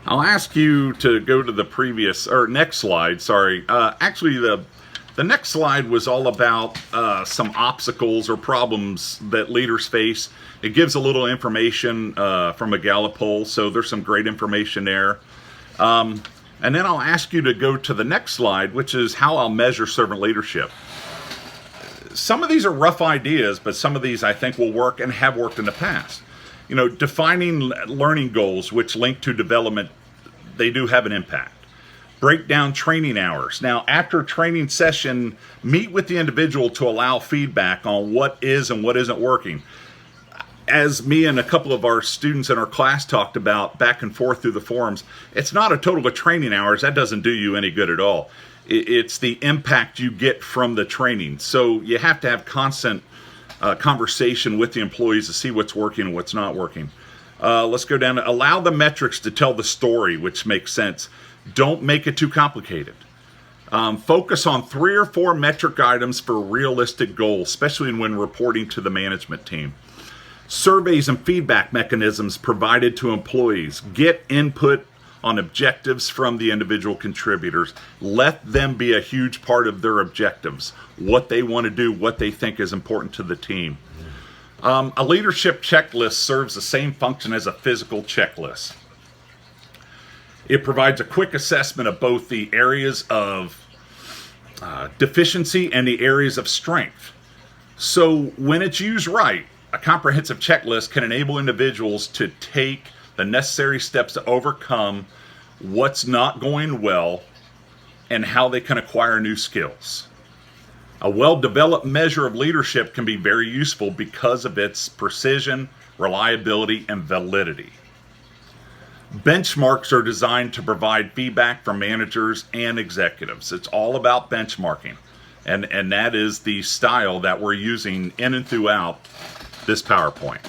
I'll ask you to go to the previous or next slide. Sorry. Actually, the next slide was all about some obstacles or problems that leaders face. It gives a little information from a Gallup poll, so there's some great information there. And then I'll ask you to go to the next slide, which is how I'll measure servant leadership. Some of these are rough ideas, but some of these I think will work and have worked in the past. You know, defining learning goals which link to development, they do have an impact. Break down training hours. Now, after a training session, meet with the individual to allow feedback on what is and what isn't working. As me and a couple of our students in our class talked about back and forth through the forums, it's not a total of training hours. That doesn't do you any good at all. It's the impact you get from the training. So you have to have constant conversation with the employees to see what's working and what's not working. Let's go down to allow the metrics to tell the story, which makes sense. Don't make it too complicated. Focus on 3 or 4 metric items for realistic goals, especially when reporting to the management team. Surveys and feedback mechanisms provided to employees. Get input on objectives from the individual contributors. Let them be a huge part of their objectives, what they want to do, what they think is important to the team. A leadership checklist serves the same function as a physical checklist. It provides a quick assessment of both the areas of deficiency and the areas of strength. So when it's used right, a comprehensive checklist can enable individuals to take the necessary steps to overcome what's not going well and how they can acquire new skills. A well-developed measure of leadership can be very useful because of its precision, reliability, and validity. Benchmarks are designed to provide feedback from managers and executives. It's all about benchmarking, and that is the style that we're using in and throughout this PowerPoint.